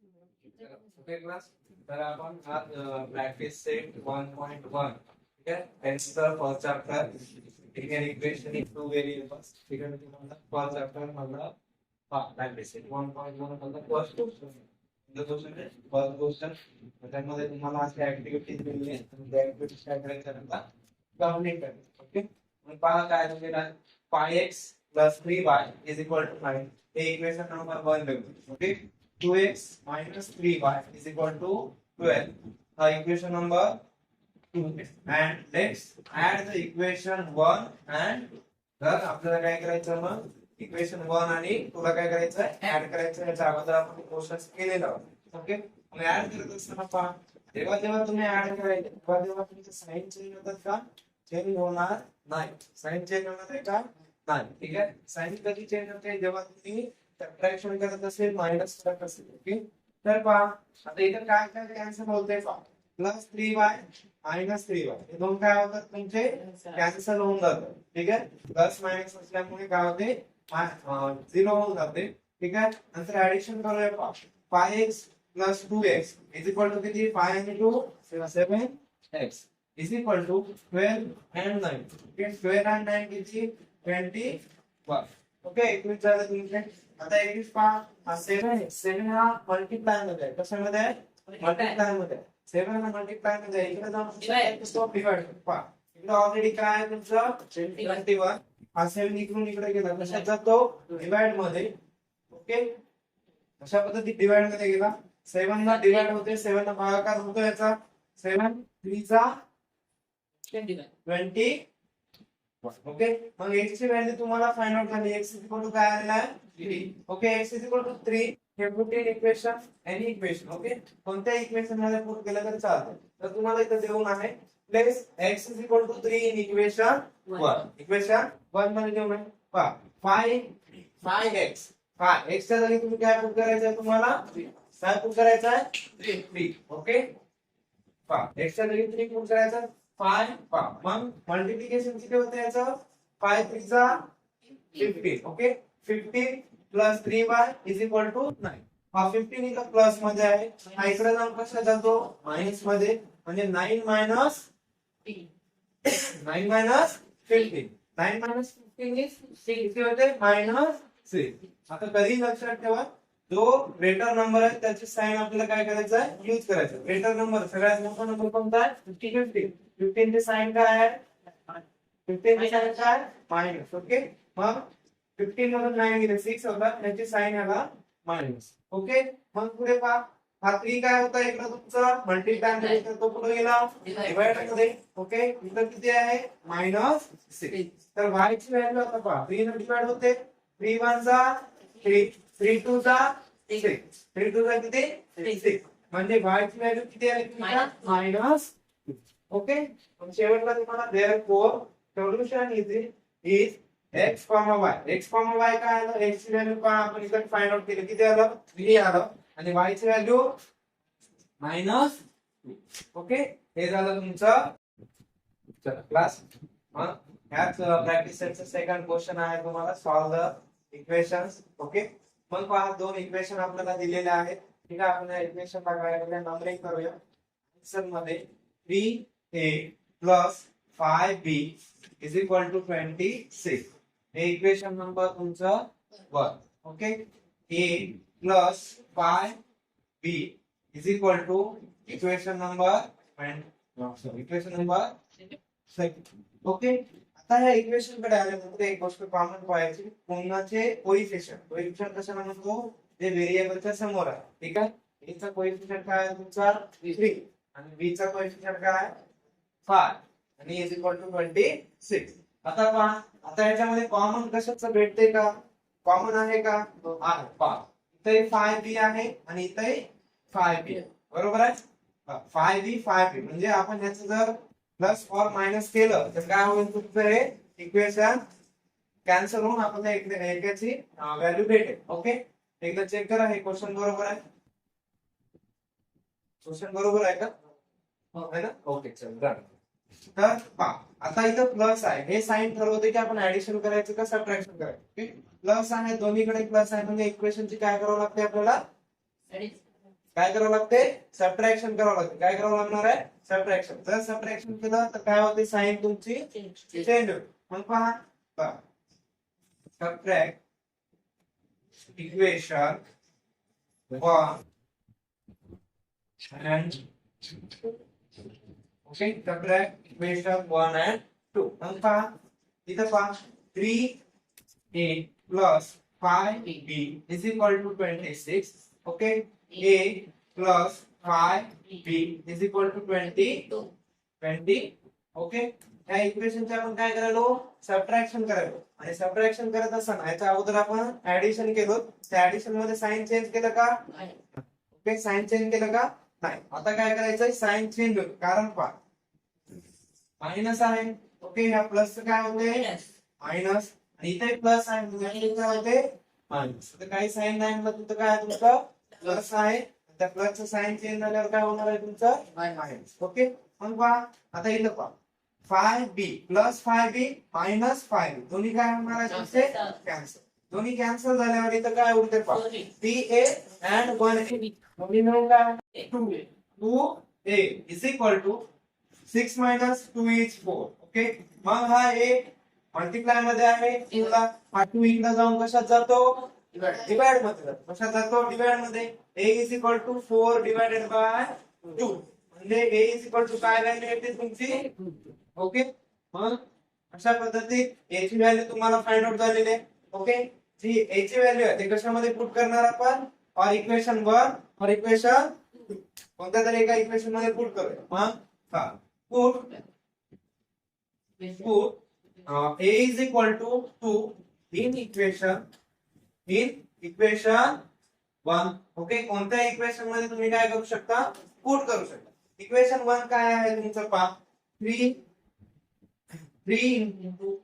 Okay class, तर आपण आज प्रॅक्टिस सेट 1.1 ठीक आहे, टेन्सर फर्स्ट चॅप्टर ठीक आहे, इक्वेशन इन टू व्हेरिएबल्स ठीक आहे. तुम्हाला फर्स्ट चॅप्टर मधला प्रॅक्टिस सेट 1.1 मधला फर्स्ट क्वेश्चन त्यामध्ये तुम्हाला अशी ऍक्टिव्हिटीज दिलेली आहेत, त्या ऍक्टिव्हिटीज काय करायच्या आता कंप्लीट करायच्या. ओके, मग पहा काय दिलेलं आहे, 5x + 3y = 9 हे इक्वेशन नंबर 1 लिहू. Okay, 2x minus 3y is equal to 12. Equation number 2. And let's add the equation 1 and तर आपल्याला काय करायचं, मग इक्वेशन 1 आणि तुला काय करायचं ऍड करायचं. याच्या अगोदर आपण क्वेश्चन्स केलेला होता. ओके, मग ऍड करत असताना पहा, जेव्हा जेव्हा तुम्ही ऍड करायचे तेव्हा तेव्हा तुमचे साइन चेंज होतात का? चेंज होणार नाही. साइन चेंज होणार आहे का? नाही. ठीक आहे, साइन कधी चेंज होते? जेव्हा तुम्ही सबट्रॅक्शन करत असेल, मायनस करत असेल. ओके, तर पहा आता इथे काय काय कॅन्सल होते पहा, +3y -3y हे दोन काय होतात तुमचे कॅन्सल होऊन जातात. ठीक आहे, प्लस मायनस असल्यामुळे काय होते 0 होऊन जाते. ठीक आहे, नंतर ऍडिशन करूया पहा, 5x + 2x = किती? 5 आणि 2 7x = 12 and 9. ओके, 12 and 9 किती? 21. ओके, 21 झालं तुमचे. आता 21 पहा, 7 हा मल्टिप्लाय मध्ये आहे. कशामध्ये आहे? मल्टिप्लाय मध्ये. 7 हा मल्टिप्लाय मध्ये आहे. इकडे जाऊन स्टॉप डिवाइड पहा, इकडे ऑलरेडी काय आहे तुमचं 21. हा 7 इकडून इकडे गेला, कशात जातो? डिवाइड मध्ये. ओके, अशा पद्धतीने डिवाइड मध्ये गेला. 7 ला डिवाइड होते, 7 ला भागाकार होतो याचा. 7 3 चा 20. ओके, मग x ची व्हॅल्यू तुम्हाला फाइंड आउट करणे. x काय आलेला आहे? 3. ओके, x 3 हे put in equation any equation. Okay, कोणत्या इक्वेशन मध्ये पुट केलं तर चालतं. तर तुम्हाला इथे देऊन आहे place x 3 in equation 1. Equation 1 मध्ये देऊन आहे पहा 5x च्या जागी तुम्ही काय पुट करायचं आहे? तुम्हाला काय पुट करायचं आहे? 3. ओके, पहा x च्या जागी 3 पुट करायचं आहे. 5 पहा, मग मल्टिप्लिकेशन किती होते याचं? 5 3 चा 15. Okay, 15 + 3y = 9. हा 15 इथं प्लस मध्ये आहे, हा इकडे जाऊन कशा जातो? मायनस मध्ये. म्हणजे 9 - 9 - 15. 9 - 15 इज 6 किती होते? -6. आता कधी लक्षात ठेवा, जो ग्रेटर नंबर आहे त्याची साइन आपल्याला काय करायचं आहे? यूज करायचं. ग्रेटर नंबर सगळ्यात मोठा नंबर कोणता आहे? 15. 15 ची साइन काय आहे? 15 ची साइन काय? मायनस. ओके, मग 15 मधून 9 गेले 6 होता, त्याची साइन याला मायनस. ओके, मग पुढे पहा, हा 3 काय होता इकडे तुमचा मल्टिप्लाय मध्ये, तर तो पुढे गेला डिवाइड मध्ये. ओके, इकडे किती आहे? -6. तर y ची व्हॅल्यू आता पहा, 3 ने डिवाइड होते. 3 1 चा 3, 3 2 चा 6, 3 2 चा किती? 6. म्हणजे y ची व्हॅल्यू किती आहे? -6. ओके, मग शेवटला तुम्हाला therefore solution is x, y. x, y काय आलं? x ची व्हॅल्यू पहा, आपण इथे फाइंड आउट केली, किती आलं? 3 आलं. आणि y ची व्हॅल्यू -2. ओके, हे झालं तुमचं क्लास. मग ह्याच प्रॅक्टिस सेटचा सेकंड क्वेश्चन आहे, तुम्हाला सॉल्व द इक्वेशन्स. ओके, मग पहा, दोन इक्वेशन आपल्याला दिलेले आहेत. ठीक आहे, आपण इक्वेशन बघायला नंबरिंग करूया. आन्सर मध्ये 3a + 5b = 26. हे इक्वेशन नंबर तुमचं 1. Okay, a + 5b = equation number equation number 2. Okay, आता ह्या इक्वेशन कडे आल्यानंतर एक गोष्ट कॉमन पाहायची, कोणाचे कोएफिशिएंट कशाला म्हणतो? जे व्हेरिएबलच्या समोर आहे. ठीक आहे, a चा कोएफिशिएंट काय आहे तुमचा? 3 आणि b चा कोएफिशिएंट काय? 5 आणि = 26. आता पहा, आता याच्यामध्ये कॉमन कशाचं भेटते का? कॉमन आहे का? आहे. पहा, इथे 5b आहे आणि इथे 5b आहे. बरोबर आहे? 5b 5b म्हणजे आपण याचं जर प्लस और मायनस केलं तर काय होईल तुमचं? हे इक्वेशन कॅन्सल होऊन आपल्याला एकाची व्हॅल्यू भेटेल. ओके, एकदा चेक करा, हे क्वेश्चन बरोबर आहे? क्वेश्चन बरोबर आहे का? है ना? ओके, चल डन. तर पहा, आता इथं प्लस आहे, हे साइन ठरवते की आपण ऍडिशन करायचं का सबट्रॅक्शन करायचं. प्लस आहे, दोन्हीकडे प्लस आहे, म्हणजे इक्वेशनची काय करावं लागते आपल्याला? काय करावं लागते सबट्रॅक्शन करावं लागते काय करावं लागणार आहे सबट्रॅक्शन जर सबट्रॅक्शन केलं तर काय होते साइन तुमची चेंज होईल मग पहा subtract equation 1 and okay subtract equation 1 and 2 मग पहा इथं पहा 3a plus 5b is equal to 26 okay a plus 5b is equal to 20 okay या इक्वेशनचे आपण काय करायलो सबट्रॅक्शन करायलो आणि सबट्रॅक्शन करत असताना याच्या अगोदर आपण ऍडिशन केलो त्या ऍडिशन मध्ये साइन चेंज केलं का ओके साइन चेंज केलं का नाही आता काय करायचंय साइन चेंज होईल कारण पहा मायनस आहे ओके ह्या प्लस काय होते मायनस आणि इथे प्लस आहे म्हणजे काय होते मायनस तर काही साइन नाही म्हणलं तिथं काय तुमचं प्लस आहे त्या प्लसचं साइन चेंज झाल्यावर काय होणार आहे तुमचं मायनस ओके मग पहा आता इथं पहा 5b plus 5b minus 5b दोन्ही काय होणार आहे तुमचे कॅन्सल दोन्ही कॅन्सल झाल्यावर इथं काय उरते पहा 3a and 1a दोन्ही मिळून काय 2a is equal to 6 minus 2 is 4 okay मग हा a मल्टिप्लाय मध्ये आहे 2 ला हा 2 इकडे जाऊन कशात जातो डिवाइड मध्ये जातो कशात जातो डिवाइड मध्ये a is equal to 4 divided by 2 म्हणजे a is equal to काय व्हॅल्यू येते तुमची ओके मग अशा पद्धतीत a ची व्हॅल्यू तुम्हाला फाइंड आउट झालेली आहे ओके जी a ची व्हॅल्यू आहे ते कशामध्ये पुट करणार आपण और इक्वेशन 1 और इक्वेशन कोणत्या तरी एका इक्वेशन मध्ये पुट करूया मग हा put a is equal to 2 in equation 1 okay कोणत्या इक्वेशन मध्ये तुम्ही काय करू शकता पुट करू शकता इक्वेशन 1 काय आहे तुमचं पहा 3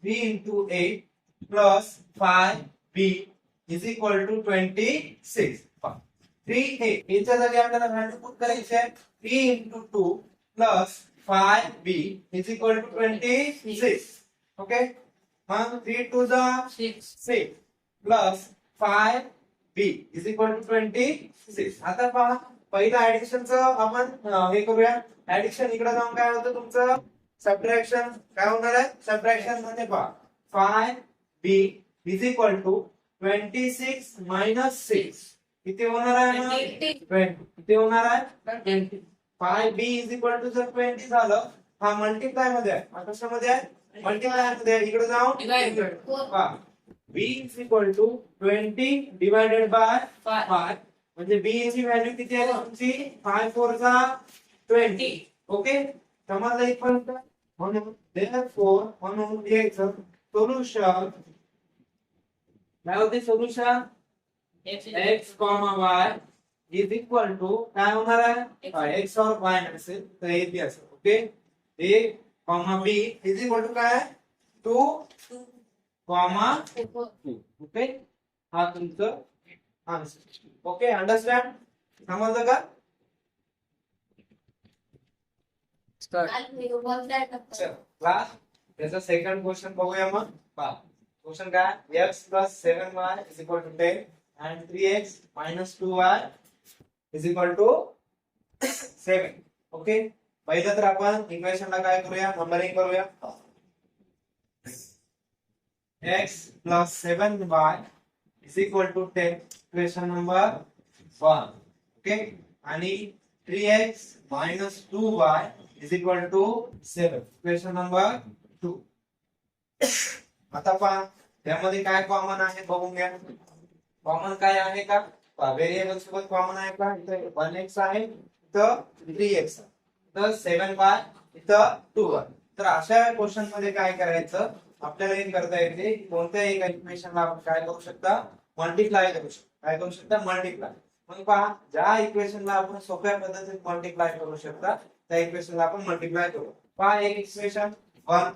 into 8 plus 5b is equal to 26 3a याच्या जागी आपल्याला व्हॅल्यू पुट करायची आहे 3 into 2 plus 5b is equal to 26 okay मग 3 to the 6 plus 5b is equal to 26 आता पहा पहिला ऍडिशनचं आपण हे करूया ऍडिशन इकडे जाऊन काय होतं तुमचं सबट्रॅक्शन काय होणार आहे सबट्रॅक्शन मध्ये पहा 5b is equal to 26 minus 6 किती होणार आहे 20 किती होणार आहे 5b is equal to जर 20 झालं हा मल्टिप्लाय मध्ये आहे हा कशामध्ये आहे मल्टिप्लाय मध्ये आहे इकडे जाऊन पहा b is equal to 20 divided by 5 म्हणजे b ची व्हॅल्यू किती आहे तुमची 5 4 जा 20 ओके समजलं इथपर्यंत म्हणून therefore म्हणून याचं सोल्युशन काय होते solution x, y is equal to काय होणार आहे x और y असेल तर a b असेल okay a, b is equal to काय 2, 2 ओके हा तुमचं आन्सर ओके अंडरस्टँड समजलं का क्लास त्याचा सेकंड क्वेश्चन बघूया मग पहा क्वेश्चन काय x plus 7y is equal to 10 and 3x minus 2y is equal to 7 okay पहिलं तर आपण इक्वेशनला काय करूया नंबरिंग करूया x plus 7y is equal to 10 equation number 1 okay आणि 3x minus 2y is equal to 7 equation number 2 आता पहा त्यामध्ये काय कॉमन आहे बघून घ्या कॉमन काय आहे का व्हेरिएबल सोबत कॉमन आहे का इथे 1x आहे इथं 3x तर 7y इथं 2y तर अशा क्वेश्चन मध्ये काय करायचं आपल्याला हे करता येते कोणत्याही एका इक्वेशनला आपण काय करू शकता मल्टिप्लाय करू शकता काय करू शकता मल्टिप्लाय मग पहा ज्या इक्वेशनला आपण सोप्या पद्धतीत मल्टिप्लाय करू शकता त्या इक्वेशनला आपण मल्टिप्लाय करू पहा एक इक्वेशन 1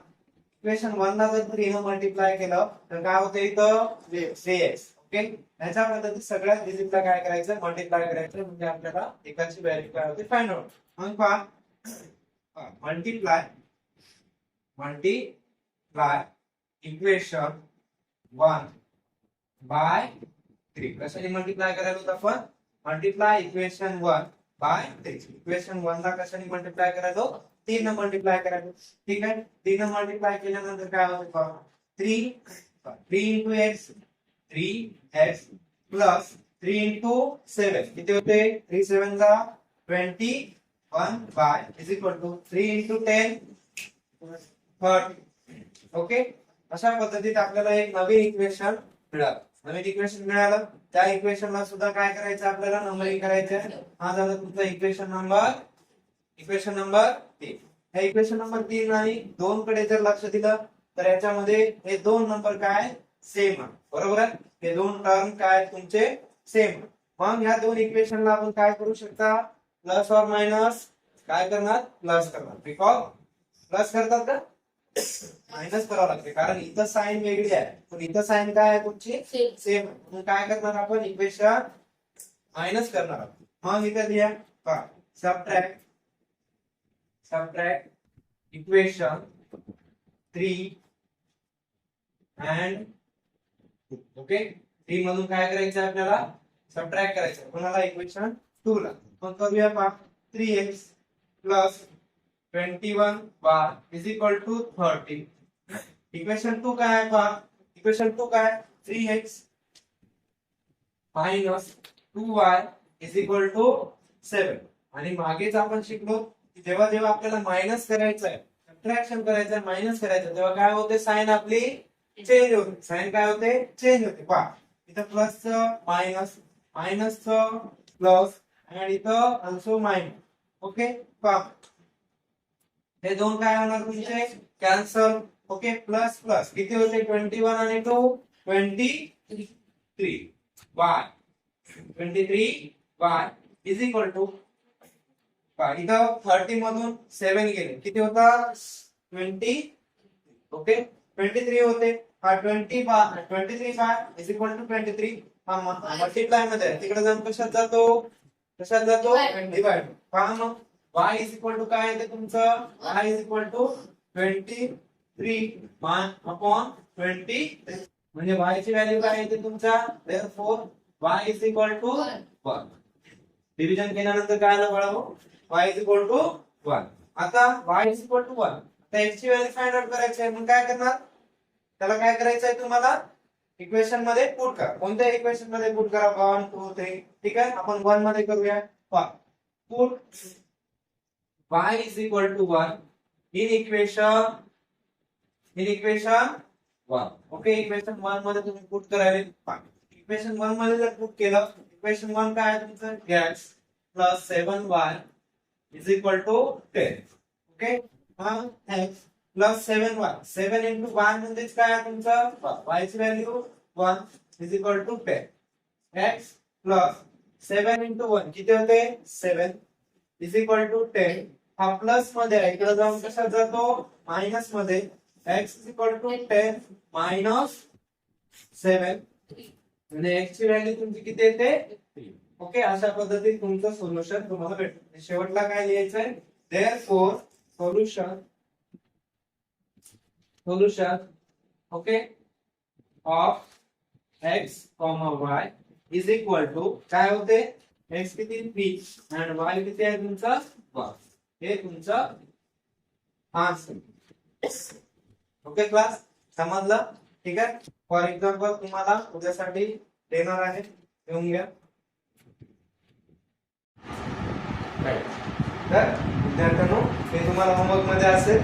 इक्वेशन 1 ला जर 3 ने मल्टिप्लाय केलं तर काय होतं इथं 3x ओके याच्या पद्धतीत सगळ्या डिजिटला काय करायचं मल्टिप्लाय करायचं म्हणजे आपल्याला एकाची व्हॅल्यू काय होते फाइंड आउट मग पहा मल्टिप्लाय इक्वेशन 1 बाय 3 कशाने मल्टिप्लाय करायला होतं आपण मल्टिप्लाय इक्वेशन 1 बाय 3. इक्वेशन 1 ला कशाने मल्टिप्लाय करायचो? 3 ने मल्टिप्लाय करायचो. ठीक आहे. 3 ने मल्टिप्लाय केल्यानंतर काय होतं पहा. 3 into x 3x plus 3 into 7 किती होते? 3 7 जा 21 by is equal to 3 into 10 30. Okay. अशा पद्धतीत आपल्याला एक नवीन इक्वेशन मिळालं. नवीन इक्वेशन मिळालं. त्या इक्वेशनला सुद्धा काय करायचं आपल्याला? नंबरिंग करायचं. हा झाला तुमचा इक्वेशन नंबर 3. हे इक्वेशन नंबर 3 आणि 2 कडे जर लक्ष दिलं तर याच्यामध्ये हे दोन नंबर काय सेम आहे. बरोबर आहे. हे दोन टर्म काय तुमचे सेम. मग ह्या दोन इक्वेशनला आपण काय करू शकता? प्लस और मायनस काय करणार? प्लस करणार. बिकॉज प्लस करतात का? मायनस करावं लागते कारण इथं साइन वेगळी आहे पण इथं साइन काय आहे तुमची सेम. मग काय करणार आपण? इक्वेशन मायनस करणार आहोत. मग इथं लिहा पहा सबट्रॅक्ट इक्वेशन 3 and ओके. 3 मधून काय करायचं आपल्याला? सबट्रॅक्ट करायचं. कोणाला? इक्वेशन 2 ला. मग करूया पहा. 3x plus 21y is equal to 30. Equation 2 काय आहे पहा. इक्वेशन 2 काय? 3x minus 2y is equal to 7. आणि मागेच आपण शिकलो की जेव्हा जेव्हा आपल्याला मायनस करायचं आहे, सबट्रॅक्शन करायचं आहे, मायनस करायचं तेव्हा काय होते? साइन आपली चेंज होते. साइन काय होते? चेंज होते. पहा इथं प्लस मायनस, मायनस प्लस आणि इथं ऑल्सो मायनस. ओके. पहा हे दोन काय होणार तुमचे? कॅन्सल. ओके. प्लस प्लस किती होते? 21 आणि 2 23 y 23y is equal to इथं 30 मधून 7 गेले किती होता? 20. ओके. 23 होते. हा 23 इज इक्वल टू 23. हा मल्टिप्लाय मध्ये तिकडे जाऊन कशात जातो? डिवाइड. पहा मग y इज इक्वल टू काय येते तुमचं? y is equal to 23 upon 20 म्हणजे y ची व्हॅल्यू काय येते तुमच्या? Therefore y is equal to 1. Division केल्यानंतर काय आलं बाळांनो? y is equal to 1. आता y इज इक्वल टू 1. आता x ची व्हॅल्यू फाइंड आउट करायची आहे. मग काय करणार? त्याला काय करायचं आहे तुम्हाला? इक्वेशन मध्ये पुट करा. कोणत्या इक्वेशन मध्ये पुट करा? 1 2 3. ठीक आहे. आपण 1 मध्ये करूया. पहा put y is equal to 1 in equation 1. Okay. Equation 1 मध्ये तुम्ही पुट करायला. इक्वेशन 1 मध्ये जर पुट केलं इक्वेशन 1 काय आहे तुमचं? x plus 7y is equal to 10. Okay. x plus 7y 7 into 1 म्हणजेच काय आहे तुमचं? y ची value 1 is equal to 10. x plus 7 into 1 किती होते? 7 is equal to 10. हा प्लस मध्ये आहे. इकडे जाऊन कशात जातो? मायनस मध्ये. x is equal to 10 minus 7 म्हणजे x ची व्हॅल्यू तुमची किती येते? 3. ओके. अशा पद्धतीने तुमचं सोल्युशन तुम्हाला भेटतं. शेवटला काय लिहायचं आहे? Therefore solution okay of x, y is equal to काय होते? x किती? 3 आणि y किती आहे तुमचा? 1. हे तुमचं आन्सर. ओके क्लास समजलं? ठीक आहे. फॉर एक्झाम्पल तुम्हाला उद्यासाठी देणार आहे. घेऊन घ्या. तर विद्यार्थ्यांनो हे तुम्हाला होमवर्क मध्ये असेल.